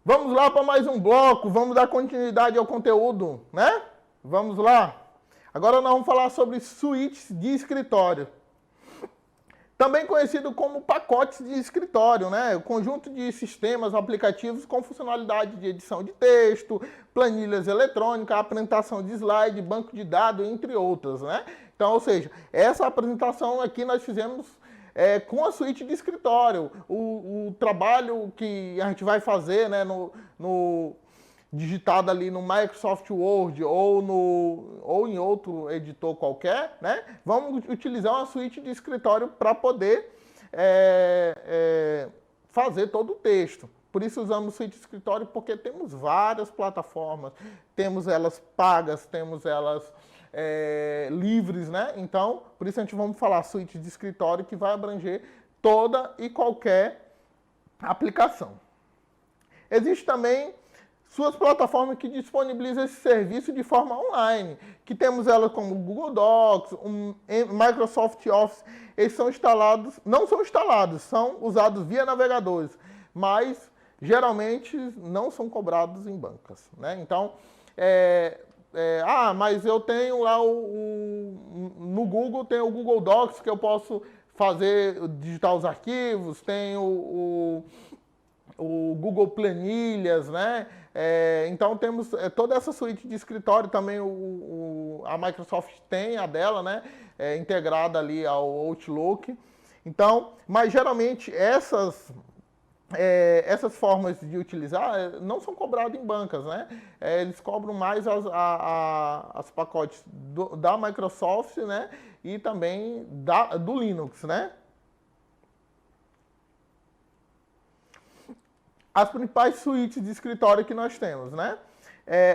Vamos lá para mais um bloco, vamos dar continuidade ao conteúdo, né? Vamos lá. Agora nós vamos falar sobre suítes de escritório. Também conhecido como pacotes de escritório, né? O conjunto de sistemas aplicativos com funcionalidade de edição de texto, planilhas eletrônicas, apresentação de slide, banco de dados, entre outras, né? Então, ou seja, essa apresentação aqui nós fizemos com a suíte de escritório. O trabalho que a gente vai fazer, né, digitado ali no Microsoft Word ou em outro editor qualquer, né? Vamos utilizar uma suíte de escritório para poder fazer todo o texto. Por isso usamos suíte de escritório, porque temos várias plataformas, temos elas pagas, temos elas livres, né? Então, por isso a gente vamos falar suíte de escritório que vai abranger toda e qualquer aplicação. Existe também suas plataformas que disponibilizam esse serviço de forma online, que temos elas como o Google Docs, o Microsoft Office. Eles são instalados, não são instalados, são usados via navegadores, mas geralmente não são cobrados em bancas, né? Então, mas eu tenho lá no Google, tem o Google Docs que eu posso digitar os arquivos, tem o Google Planilhas, né? Então temos toda essa suíte de escritório também, a Microsoft tem a dela, né? Integrada ali ao Outlook. Então, mas geralmente essas formas de utilizar não são cobradas em bancas, né? Eles cobram mais as pacotes da Microsoft, né? E também do Linux, né? As principais suítes de escritório que nós temos, né?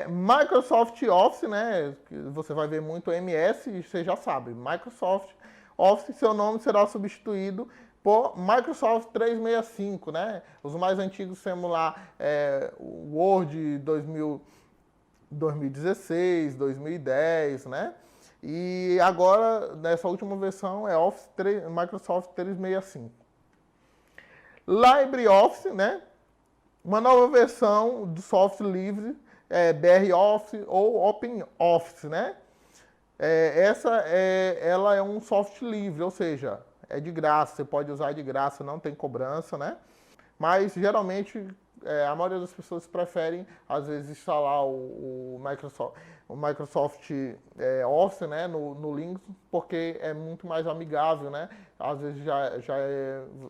Microsoft Office, né? Você vai ver muito MS, e você já sabe. Microsoft Office, seu nome será substituído por Microsoft 365, né? Os mais antigos temos lá o Word 2016, 2010, né? E agora, nessa última versão, é Microsoft 365. LibreOffice, né? Uma nova versão do software livre, BR Office ou Open Office, né? Ela é um software livre, ou seja, é de graça, você pode usar de graça, não tem cobrança, né? Mas geralmente a maioria das pessoas preferem, às vezes, instalar o Microsoft Office, né, no Linux, porque é muito mais amigável, né? Às vezes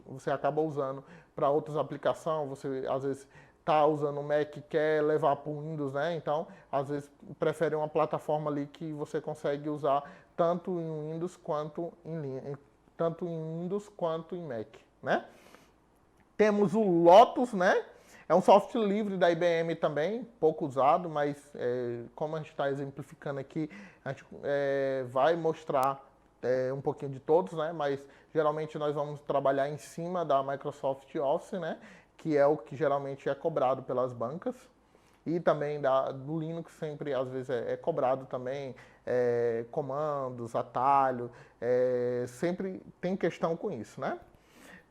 você acaba usando para outras aplicações, você às vezes está usando o Mac e quer levar para o Windows, né? Então, às vezes prefere uma plataforma ali que você consegue usar tanto em Windows quanto em Mac, né? Temos o Lotus, né? É um software livre da IBM também, pouco usado, mas como a gente está exemplificando aqui, a gente vai mostrar um pouquinho de todos, né? Mas geralmente nós vamos trabalhar em cima da Microsoft Office, né? Que é o que geralmente é cobrado pelas bancas. E também do Linux sempre, às vezes, é cobrado também, comandos, atalho, sempre tem questão com isso, né?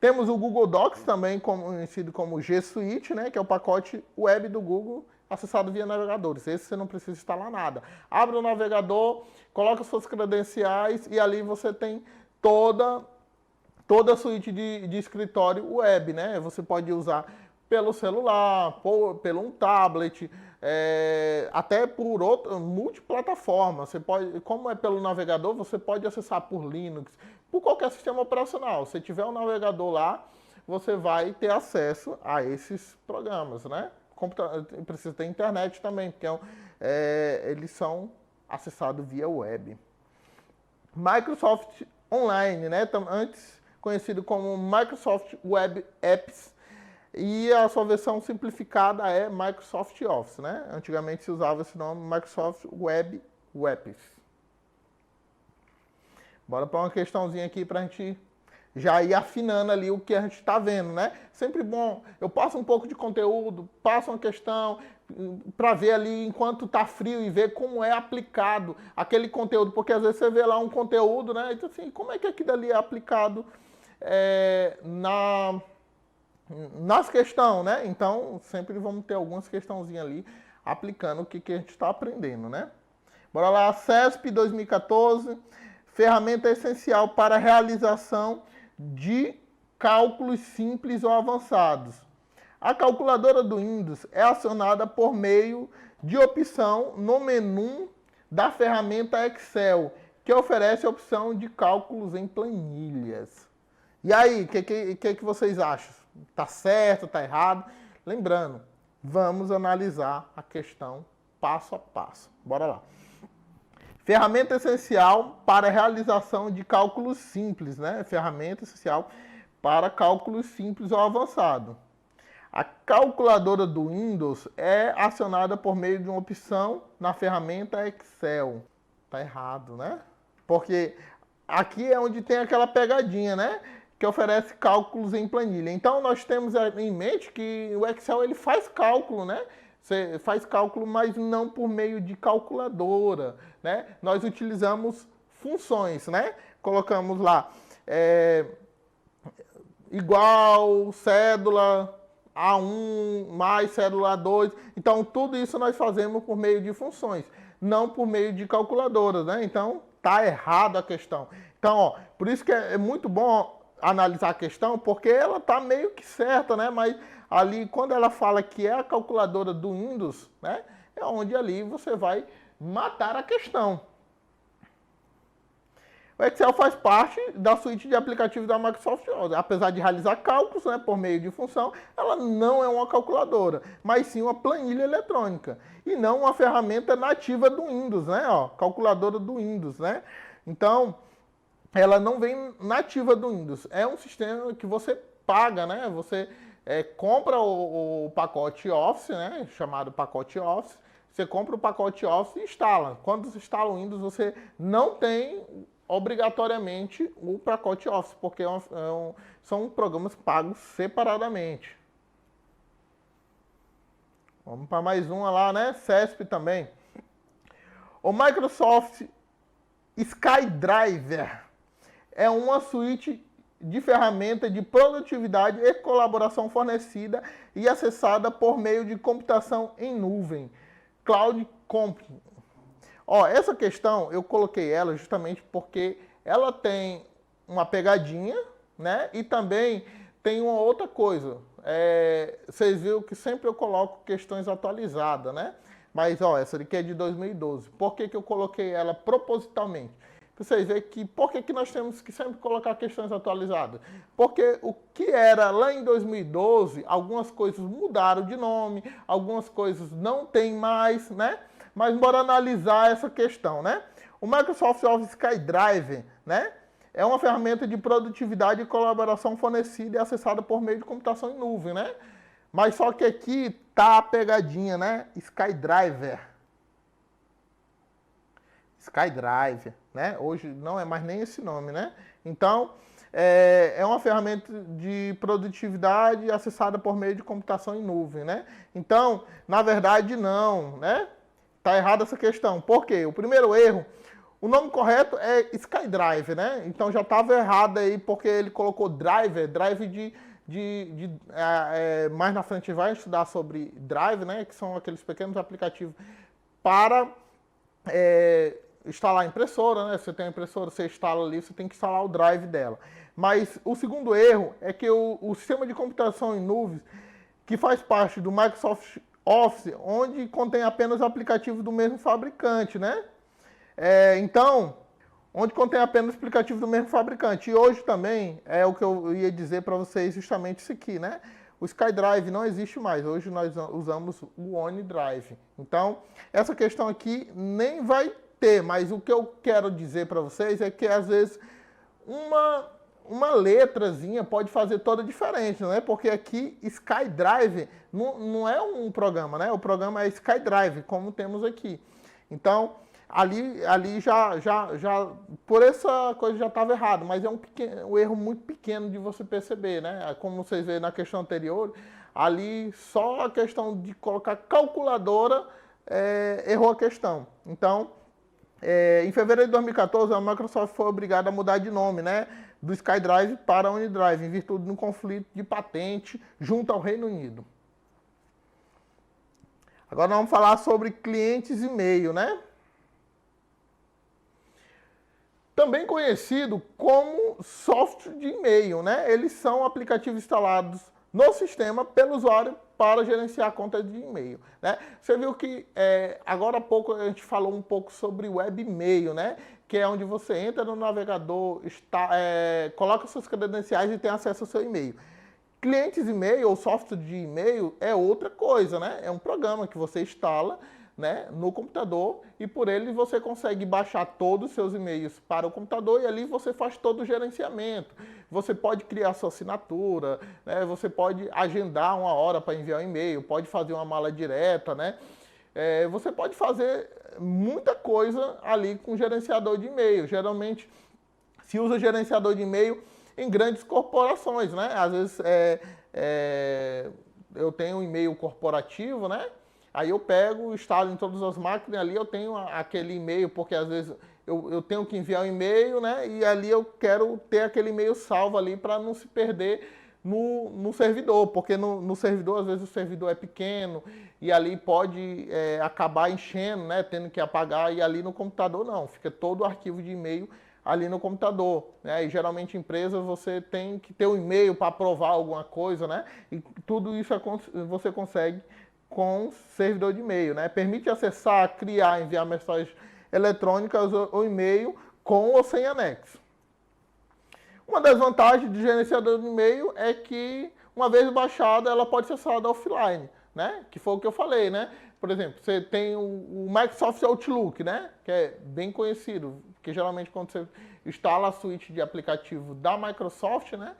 Temos o Google Docs, também conhecido como G Suite, né, que é o pacote web do Google acessado via navegadores. Esse você não precisa instalar nada. Abre o navegador, coloca suas credenciais e ali você tem toda a suíte de escritório web, né? Você pode usar pelo celular, pelo um tablet, até por multiplataforma. Você pode, como é pelo navegador, você pode acessar por Linux, por qualquer sistema operacional. Se tiver um navegador lá, você vai ter acesso a esses programas, né? Precisa ter internet também, porque eles são acessados via web. Microsoft Online, né? Antes conhecido como Microsoft Web Apps, e a sua versão simplificada é Microsoft Office, né? Antigamente se usava esse nome, Microsoft Web Apps. Bora para uma questãozinha aqui para a gente já ir afinando ali o que a gente está vendo, né? Sempre bom, eu passo um pouco de conteúdo, passo uma questão para ver ali enquanto está frio e ver como é aplicado aquele conteúdo, porque às vezes você vê lá um conteúdo, né? Então assim, como é que aquilo ali é aplicado nas questões, né? Então, sempre vamos ter algumas questãozinhas ali aplicando o que a gente está aprendendo, né? Bora lá, CESP 2014, ferramenta essencial para a realização de cálculos simples ou avançados. A calculadora do Windows é acionada por meio de opção no menu da ferramenta Excel, que oferece a opção de cálculos em planilhas. E aí, o que vocês acham? Tá certo, tá errado? Lembrando, vamos analisar a questão passo a passo. Bora lá. Ferramenta essencial para a realização de cálculos simples, né? Ferramenta essencial para cálculos simples ou avançado. A calculadora do Windows é acionada por meio de uma opção na ferramenta Excel. Tá errado, né? Porque aqui é onde tem aquela pegadinha, né? Que oferece cálculos em planilha. Então nós temos em mente que o Excel ele faz cálculo, né? Você faz cálculo, mas não por meio de calculadora, né? Nós utilizamos funções, né? Colocamos lá igual, cédula A1 mais cédula A2. Então tudo isso nós fazemos por meio de funções, não por meio de calculadoras, né? Então tá errado a questão. Então, ó, por isso que é muito bom analisar a questão, porque ela tá meio que certa, né? Mas ali, quando ela fala que é a calculadora do Windows, né? É onde ali você vai matar a questão. O Excel faz parte da suíte de aplicativos da Microsoft Office. Apesar de realizar cálculos, né, por meio de função, ela não é uma calculadora, mas sim uma planilha eletrônica. E não uma ferramenta nativa do Windows, né? Ó, calculadora do Windows, né? Então, ela não vem nativa do Windows. É um sistema que você paga, né? Você compra o pacote Office, né? Chamado pacote Office. Você compra o pacote Office e instala. Quando você instala o Windows, você não tem obrigatoriamente o pacote Office, porque são programas pagos separadamente. Vamos para mais uma lá, né? CESP também. O Microsoft SkyDriver é uma suíte de ferramentas de produtividade e colaboração fornecida e acessada por meio de computação em nuvem, Cloud Computing. Ó, essa questão eu coloquei ela justamente porque ela tem uma pegadinha, né? E também tem uma outra coisa. Vocês viram que sempre eu coloco questões atualizadas, né? Mas ó, essa daqui é de 2012. Por que eu coloquei ela propositalmente? Vocês veem que por que nós temos que sempre colocar questões atualizadas? Porque o que era lá em 2012, algumas coisas mudaram de nome, algumas coisas não tem mais, né? Mas bora analisar essa questão, né? O Microsoft Office SkyDrive, né? É uma ferramenta de produtividade e colaboração fornecida e acessada por meio de computação em nuvem, né? Mas só que aqui tá a pegadinha, né? SkyDriver. SkyDrive, né? Hoje não é mais nem esse nome, né? Então, é uma ferramenta de produtividade acessada por meio de computação em nuvem, né? Então, na verdade, não, né? Tá errada essa questão. Por quê? O primeiro erro, o nome correto é SkyDrive, né? Então já estava errado aí porque ele colocou drive mais na frente vai estudar sobre drive, né? Que são aqueles pequenos aplicativos para instalar impressora, né? Você tem a impressora, você instala ali, você tem que instalar o drive dela. Mas o segundo erro é que o sistema de computação em nuvens, que faz parte do Microsoft Office, onde contém apenas aplicativos do mesmo fabricante, né? Então, onde contém apenas aplicativos do mesmo fabricante. E hoje também é o que eu ia dizer para vocês justamente isso aqui, né? O SkyDrive não existe mais. Hoje nós usamos o OneDrive. Então, essa questão aqui nem vai ter, mas o que eu quero dizer para vocês é que às vezes uma letrazinha pode fazer toda a diferença, né? Porque aqui SkyDrive não é um programa, né? O programa é SkyDrive, como temos aqui. Então, ali já por essa coisa já estava errado, mas é um erro muito pequeno de você perceber, né? Como vocês veem na questão anterior, ali só a questão de colocar calculadora errou a questão. Então, Em fevereiro de 2014, a Microsoft foi obrigada a mudar de nome, né, do SkyDrive para OneDrive, em virtude de um conflito de patente junto ao Reino Unido. Agora vamos falar sobre clientes e-mail, né? Também conhecido como software de e-mail, né? Eles são aplicativos instalados no sistema pelo usuário para gerenciar a conta de e-mail, né? Você viu que agora há pouco a gente falou um pouco sobre web e-mail, né? Que é onde você entra no navegador, coloca suas credenciais e tem acesso ao seu e-mail. Clientes e-mail ou software de e-mail é outra coisa, né? É um programa que você instala, né, no computador e por ele você consegue baixar todos os seus e-mails para o computador e ali você faz todo o gerenciamento. Você pode criar sua assinatura, né? Você pode agendar uma hora para enviar um e-mail, pode fazer uma mala direta, né? Você pode fazer muita coisa ali com gerenciador de e-mail. Geralmente se usa gerenciador de e-mail em grandes corporações, né? Às vezes eu tenho um e-mail corporativo, né? Aí eu pego, instalo em todas as máquinas, ali eu tenho aquele e-mail, porque às vezes eu tenho que enviar um e-mail, né? E ali eu quero ter aquele e-mail salvo ali para não se perder no servidor, porque no servidor, às vezes o servidor é pequeno e ali pode acabar enchendo, né? Tendo que apagar, e ali no computador não, fica todo o arquivo de e-mail ali no computador, né? E geralmente em empresas você tem que ter um e-mail para aprovar alguma coisa, né? E tudo isso você consegue com servidor de e-mail, né? Permite acessar, criar, enviar mensagens eletrônicas ou e-mail com ou sem anexo. Uma das vantagens do gerenciador de e-mail é que, uma vez baixada, ela pode ser acessada offline, né? Que foi o que eu falei, né? Por exemplo, você tem o Microsoft Outlook, né? Que é bem conhecido, porque geralmente quando você instala a suíte de aplicativo da Microsoft, né?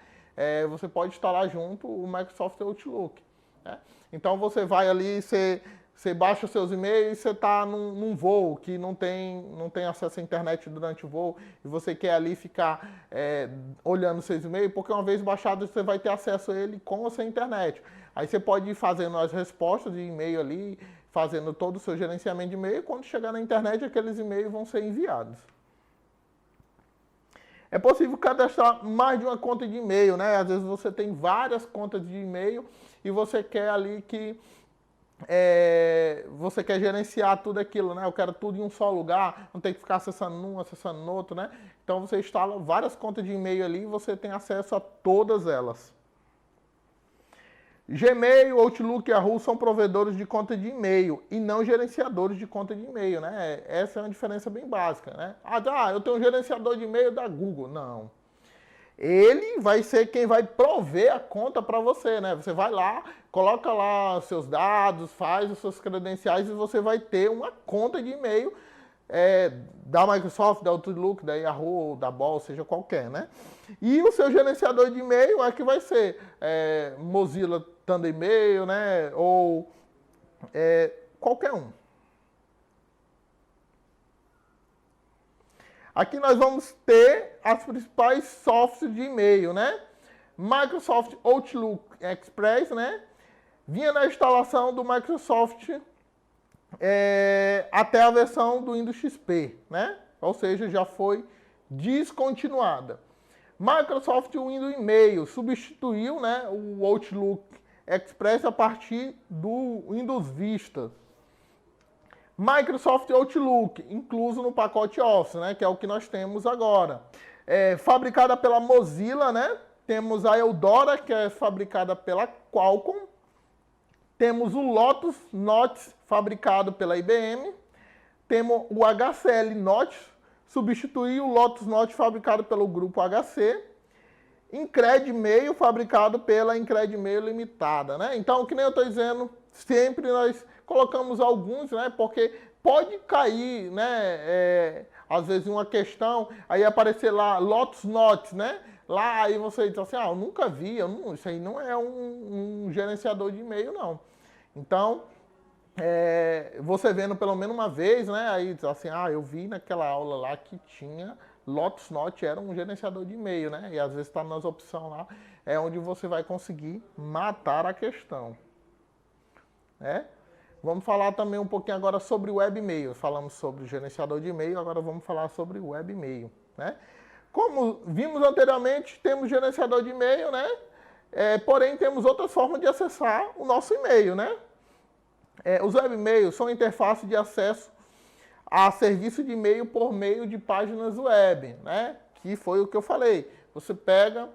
Você pode instalar junto o Microsoft Outlook, né? Então você vai ali, você baixa os seus e-mails e você está num voo que não tem acesso à internet durante o voo e você quer ali ficar olhando seus e-mails, porque uma vez baixado você vai ter acesso a ele com ou sem internet. Aí você pode ir fazendo as respostas de e-mail ali, fazendo todo o seu gerenciamento de e-mail, e quando chegar na internet aqueles e-mails vão ser enviados. É possível cadastrar mais de uma conta de e-mail, né? Às vezes você tem várias contas de e-mail e você quer ali que você quer gerenciar tudo aquilo, né? Eu quero tudo em um só lugar, não tem que ficar acessando um, acessando no outro, né? Então você instala várias contas de e-mail ali e você tem acesso a todas elas. Gmail, Outlook e Yahoo são provedores de conta de e-mail e não gerenciadores de conta de e-mail, né? Essa é uma diferença bem básica, né? Eu tenho um gerenciador de e-mail da Google. Não. Ele vai ser quem vai prover a conta para você, né? Você vai lá, coloca lá seus dados, faz os seus credenciais e você vai ter uma conta de e-mail da Microsoft, da Outlook, da Yahoo, da Ball, seja qualquer, né? E o seu gerenciador de e-mail é que vai ser Mozilla Thunder e-mail, né? Ou qualquer um. Aqui nós vamos ter as principais softwares de e-mail, né? Microsoft Outlook Express, né? Vinha na instalação do Microsoft até a versão do Windows XP, né? Ou seja, já foi descontinuada. Microsoft Windows e-mail substituiu, né, o Outlook Express a partir do Windows Vista. Microsoft Outlook, incluso no pacote Office, né, que é o que nós temos agora. Fabricada pela Mozilla, né? Temos a Eudora, que é fabricada pela Qualcomm. Temos o Lotus Notes, fabricado pela IBM. Temos o HCL Notes, substituiu o Lotus Notes, fabricado pelo grupo HC. Incred Mail, fabricado pela Incred Mail Limitada, né? Então, que nem eu estou dizendo, sempre nós colocamos alguns, né? Porque pode cair, né? Às vezes uma questão, aí aparecer lá Lotus Notes, né? Lá aí você diz assim, eu nunca vi, isso aí não é um gerenciador de e-mail, não. Então, você vendo pelo menos uma vez, né? Aí diz assim, eu vi naquela aula lá que tinha Lotus Notes, era um gerenciador de e-mail, né? E às vezes está nas opções lá, é onde você vai conseguir matar a questão, né? Vamos falar também um pouquinho agora sobre o webmail. Falamos sobre o gerenciador de e-mail, agora vamos falar sobre o webmail, né? Como vimos anteriormente, temos gerenciador de e-mail, né? Porém, temos outras formas de acessar o nosso e-mail, né? Os webmails são interface de acesso a serviço de e-mail por meio de páginas web, né? Que foi o que eu falei. Você pega,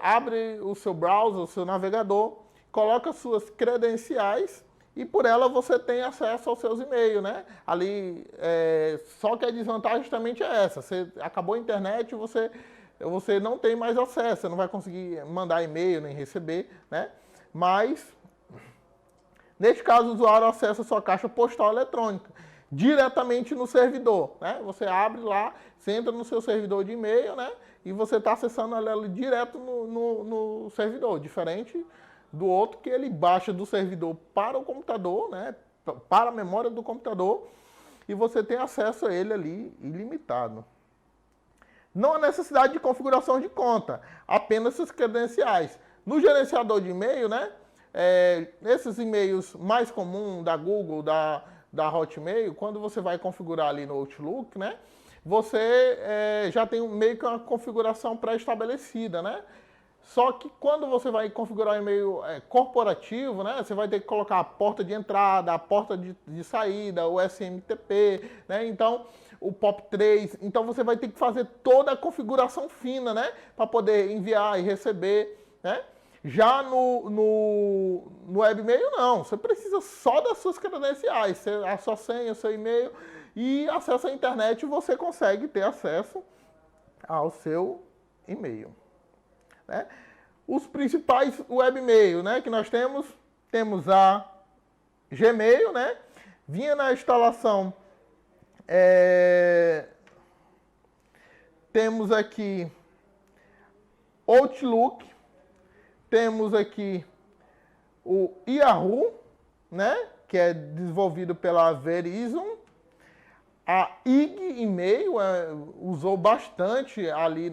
abre o seu browser, o seu navegador, coloca suas credenciais e por ela você tem acesso aos seus e-mails, né? Ali, só que a desvantagem justamente é essa. Você acabou a internet, você não tem mais acesso, você não vai conseguir mandar e-mail nem receber, né? Mas neste caso, o usuário acessa a sua caixa postal eletrônica diretamente no servidor, né? Você abre lá, você entra no seu servidor de e-mail, né? E você está acessando ali direto no servidor, diferente do outro que ele baixa do servidor para o computador, né? Para a memória do computador, e você tem acesso a ele ali ilimitado. Não há necessidade de configuração de conta, apenas as credenciais. No gerenciador de e-mail, né? Esses e-mails mais comuns da Google, da Hotmail, quando você vai configurar ali no Outlook, né? Você já tem meio que uma configuração pré-estabelecida, né? Só que quando você vai configurar o e-mail corporativo, né? Você vai ter que colocar a porta de entrada, a porta de saída, o SMTP, né? Então, o POP3. Então, você vai ter que fazer toda a configuração fina, né? Para poder enviar e receber, né? Já no webmail, não. Você precisa só das suas credenciais, a sua senha, o seu e-mail, e acesso à internet, você consegue ter acesso ao seu e-mail, né? Os principais webmail, né, que nós temos a Gmail, né? Vinha na instalação, temos aqui Outlook, temos aqui o Yahoo, né, que é desenvolvido pela Verizon. A IG e-mail usou bastante ali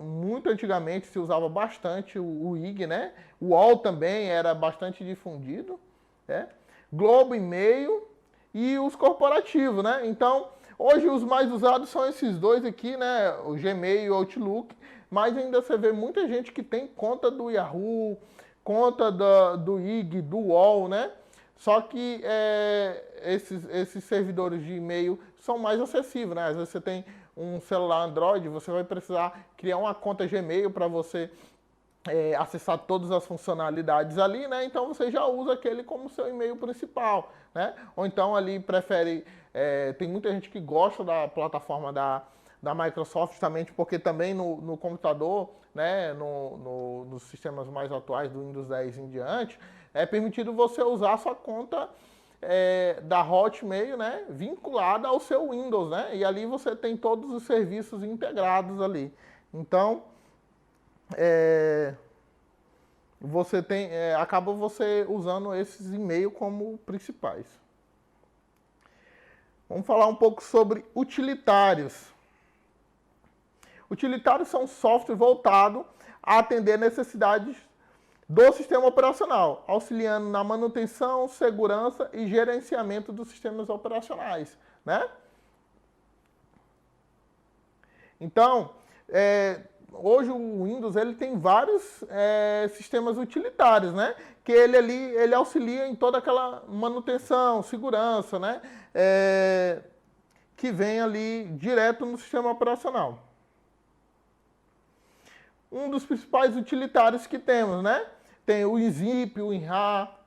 muito antigamente se usava bastante o IG, né? O UOL também era bastante difundido, né? Globo e-mail e os corporativos, né? Então, hoje os mais usados são esses dois aqui, né? O Gmail e o Outlook, mas ainda você vê muita gente que tem conta do Yahoo, conta do IG, do UOL, né? Só que esses servidores de e-mail são mais acessíveis, né? Às vezes você tem um celular Android, você vai precisar criar uma conta Gmail para você acessar todas as funcionalidades ali, né? Então você já usa aquele como seu e-mail principal, né? Ou então ali prefere... tem muita gente que gosta da plataforma da Microsoft, justamente porque também no computador, né, nos sistemas mais atuais do Windows 10 em diante, é permitido você usar a sua conta da Hotmail, né, vinculada ao seu Windows, né, e ali você tem todos os serviços integrados ali. Então, acaba você usando esses e-mails como principais. Vamos falar um pouco sobre utilitários. Utilitários são software voltado a atender necessidades do sistema operacional, auxiliando na manutenção, segurança e gerenciamento dos sistemas operacionais, né? Então, hoje o Windows ele tem vários sistemas utilitários, né? Que ele auxilia em toda aquela manutenção, segurança, né? Que vem ali direto no sistema operacional. Um dos principais utilitários que temos, né? Tem o WinZip, o WinRAR,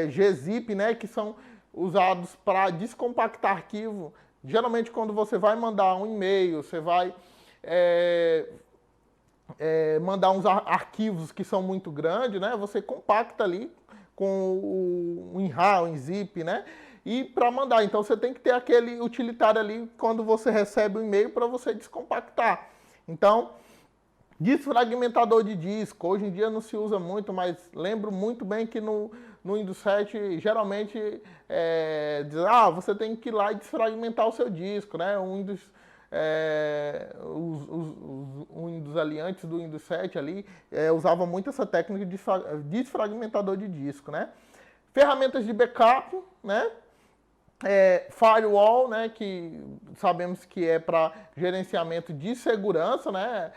gzip, né? Que são usados para descompactar arquivo. Geralmente, quando você vai mandar um e-mail, você vai mandar uns arquivos que são muito grandes, né? Você compacta ali com o WinRAR, o WinZip, né? E para mandar, então você tem que ter aquele utilitário ali quando você recebe o e-mail para você descompactar. Então, desfragmentador de disco, hoje em dia não se usa muito, mas lembro muito bem que no Windows 7 geralmente diz, você tem que ir lá e desfragmentar o seu disco, né? O Windows o Windows ali, antes do Windows 7 ali, usava muito essa técnica de desfragmentador de disco, né? Ferramentas de backup, né? Firewall, né, que sabemos que é para gerenciamento de segurança, né?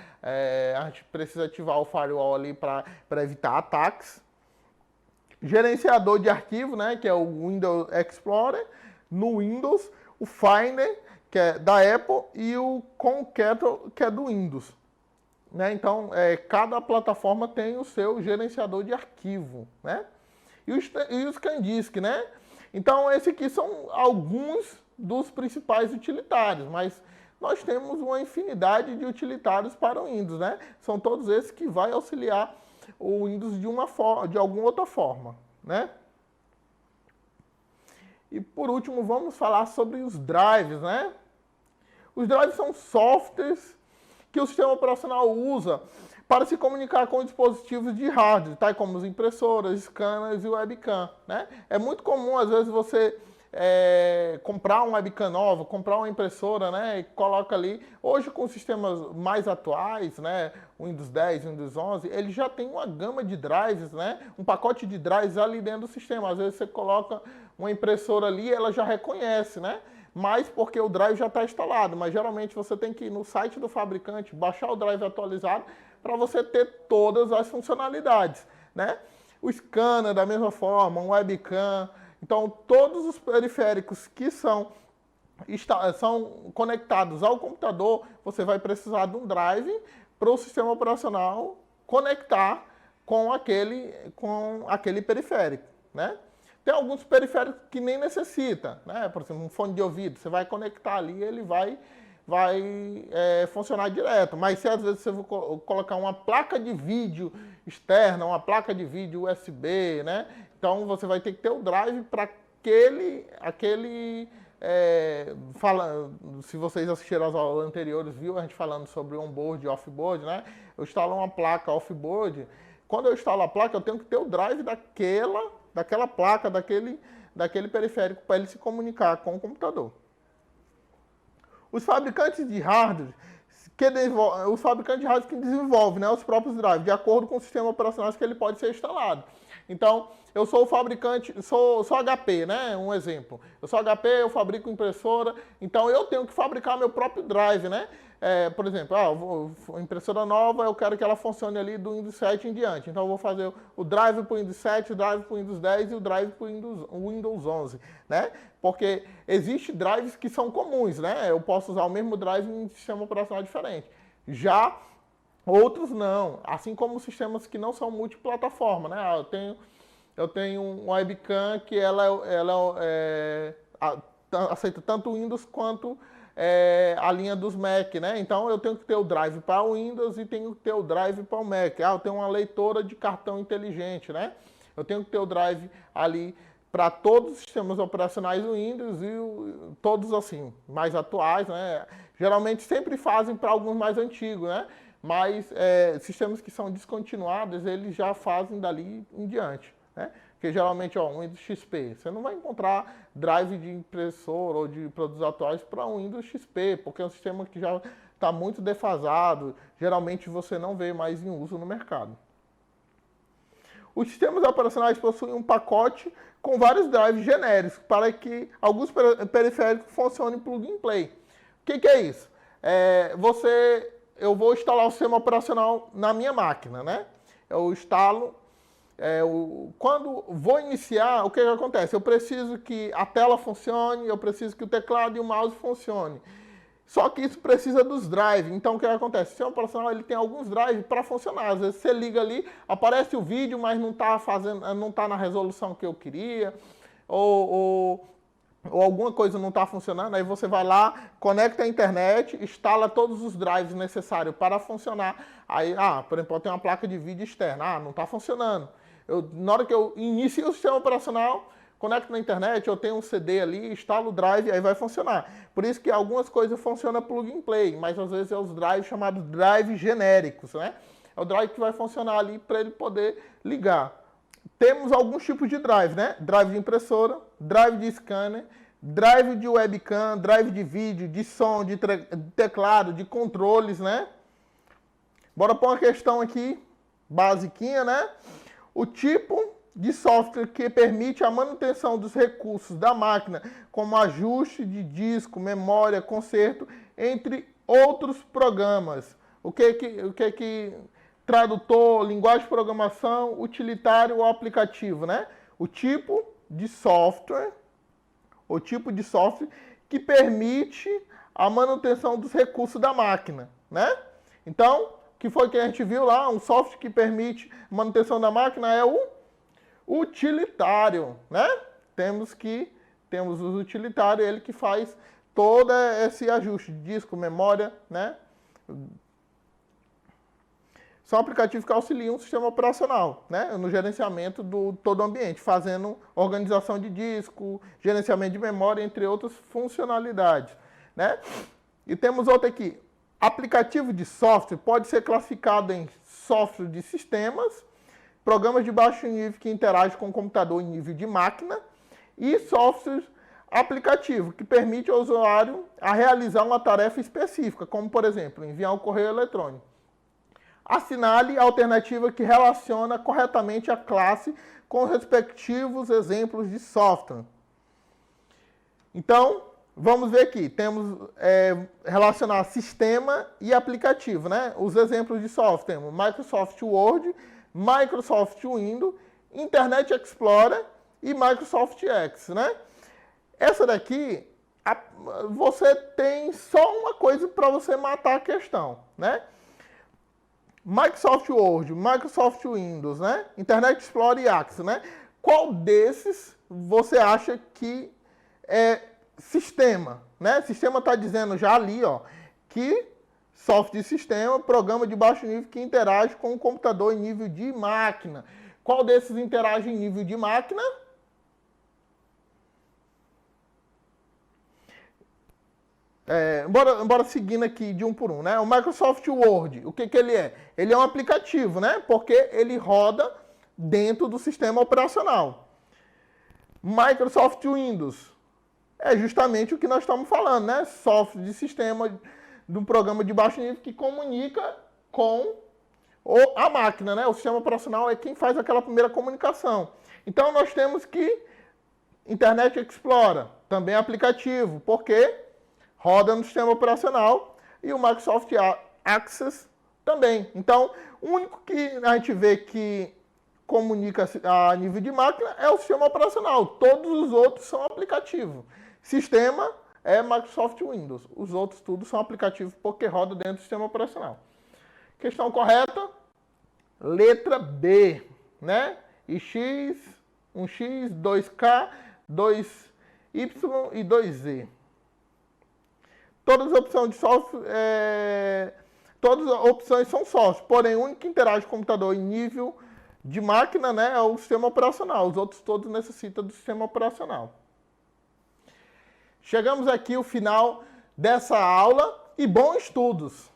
A gente precisa ativar o firewall ali para evitar ataques. Gerenciador de arquivo, né, que é o Windows Explorer. No Windows, o Finder, que é da Apple, e o Concatenator, que é do Windows. Né? Então, cada plataforma tem o seu gerenciador de arquivo, né? E o ScanDisk, né? Então, esses aqui são alguns dos principais utilitários, mas nós temos uma infinidade de utilitários para o Windows, né? São todos esses que vai auxiliar o Windows de alguma outra forma, né? E por último, vamos falar sobre os drives, né? Os drives são softwares que o sistema operacional usa para se comunicar com dispositivos de hardware, tais como as impressoras, scanners e webcam, né? É muito comum, às vezes, você comprar uma webcam nova, comprar uma impressora, né? E coloca ali. Hoje, com sistemas mais atuais, né? Windows 10, Windows 11, ele já tem uma gama de drives, né? Um pacote de drives ali dentro do sistema. Às vezes, você coloca uma impressora ali, ela já reconhece, né? Mas porque o drive já está instalado. Mas geralmente você tem que ir no site do fabricante, baixar o drive atualizado para você ter todas as funcionalidades, né? O scanner da mesma forma, um webcam. Então, todos os periféricos que são conectados ao computador, você vai precisar de um drive para o sistema operacional conectar com aquele periférico, né? Tem alguns periféricos que nem necessita, né? Por exemplo, um fone de ouvido, você vai conectar ali e ele vai funcionar direto. Mas se às vezes você for colocar uma placa de vídeo externa, uma placa de vídeo USB, né? Então você vai ter que ter o drive para se vocês assistiram às aulas anteriores, viu a gente falando sobre onboard e offboard, né? Eu instalo uma placa offboard. Quando eu instalo a placa, eu tenho que ter o drive daquela placa, daquele periférico para ele se comunicar com o computador. Os fabricantes de hardware que desenvolvem, né, os próprios drives, de acordo com o sistema operacional que ele pode ser instalado. Então, eu sou o fabricante, sou HP, né? Um exemplo. Eu sou HP, eu fabrico impressora, então eu tenho que fabricar meu próprio drive, né? Por exemplo, impressora nova, eu quero que ela funcione ali do Windows 7 em diante. Então eu vou fazer o drive para o Windows 7, o drive para o Windows 10 e o drive para o Windows 11, né? Porque existem drives que são comuns, né? Eu posso usar o mesmo drive em um sistema operacional diferente. Já outros não, assim como sistemas que não são multiplataforma, né? Eu tenho um webcam que ela aceita tanto Windows quanto a linha dos Mac, né? Então eu tenho que ter o drive para o Windows e tenho que ter o drive para o Mac. Eu tenho uma leitora de cartão inteligente, né? Eu tenho que ter o drive ali para todos os sistemas operacionais do Windows e todos assim, mais atuais, né? Geralmente sempre fazem para alguns mais antigos, né? Mas sistemas que são descontinuados, eles já fazem dali em diante, né? Porque geralmente, um Windows XP, você não vai encontrar drive de impressor ou de produtos atuais para um Windows XP, porque é um sistema que já está muito defasado, geralmente você não vê mais em uso no mercado. Os sistemas operacionais possuem um pacote com vários drives genéricos para que alguns periféricos funcionem plug and play. O que é isso? Eu vou instalar o sistema operacional na minha máquina, né? Eu instalo. Quando vou iniciar, o que acontece? Eu preciso que a tela funcione, eu preciso que o teclado e o mouse funcionem. Só que isso precisa dos drives. Então, o que acontece? O sistema operacional ele tem alguns drives para funcionar. Às vezes você liga ali, aparece o vídeo, mas não está na resolução que eu queria, ou alguma coisa não está funcionando. Aí você vai lá, conecta a internet, instala todos os drives necessários para funcionar. Aí, por exemplo, eu tenho uma placa de vídeo externa, não está funcionando. Na hora que eu inicio o sistema operacional, conecto na internet, eu tenho um CD ali, instalo o drive, aí vai funcionar. Por isso que algumas coisas funcionam plug and play, mas às vezes é os drives chamados drives genéricos, né? É o drive que vai funcionar ali para ele poder ligar. Temos alguns tipos de drive, né? Drive de impressora, drive de scanner, drive de webcam, drive de vídeo, de som, de teclado, de controles, né? Bora pôr uma questão aqui, basiquinha, né? O tipo de software que permite a manutenção dos recursos da máquina, como ajuste de disco, memória, conserto, entre outros programas. O que tradutor, linguagem de programação, utilitário ou aplicativo, né? O tipo de software que permite a manutenção dos recursos da máquina, né? Então, o que foi que a gente viu lá? Um software que permite manutenção da máquina é o utilitário, né? Temos o utilitário, ele que faz todo esse ajuste de disco, memória, né? São aplicativos que auxiliam o sistema operacional, né? No gerenciamento do todo o ambiente, fazendo organização de disco, gerenciamento de memória, entre outras funcionalidades, né? E temos outro aqui. Aplicativo de software pode ser classificado em software de sistemas, programas de baixo nível que interagem com o computador em nível de máquina e software aplicativo, que permite ao usuário a realizar uma tarefa específica, como, por exemplo, enviar um correio eletrônico. Assinale a alternativa que relaciona corretamente a classe com os respectivos exemplos de software. Então, vamos ver aqui. Temos relacionar sistema e aplicativo, né? Os exemplos de software temos Microsoft Word, Microsoft Windows, Internet Explorer e Microsoft Excel, né? Essa daqui, você tem só uma coisa para você matar a questão, né? Microsoft Word, Microsoft Windows, né? Internet Explorer e Access, né? Qual desses você acha que é sistema, né? Sistema está dizendo já ali, ó, que software de sistema, programa de baixo nível que interage com o computador em nível de máquina. Qual desses interage em nível de máquina? Bora seguindo aqui de um por um, né? O Microsoft Word, o que ele é? Ele é um aplicativo, né? Porque ele roda dentro do sistema operacional. Microsoft Windows é justamente o que nós estamos falando, né? Software de sistema de um programa de baixo nível que comunica com a máquina, né? O sistema operacional é quem faz aquela primeira comunicação. Então nós temos que Internet Explorer, também é aplicativo, porque roda no sistema operacional, e o Microsoft Access também. Então, o único que a gente vê que comunica a nível de máquina é o sistema operacional. Todos os outros são aplicativos. Sistema é Microsoft Windows. Os outros tudo são aplicativos porque roda dentro do sistema operacional. Questão correta, letra B, né? X, 1x, 2k, 2y e 2z. Todas as opções de software, todas as opções são software, porém o único que interage com o computador em nível de máquina, né, é o sistema operacional. Os outros todos necessitam do sistema operacional. Chegamos aqui ao final dessa aula e bons estudos!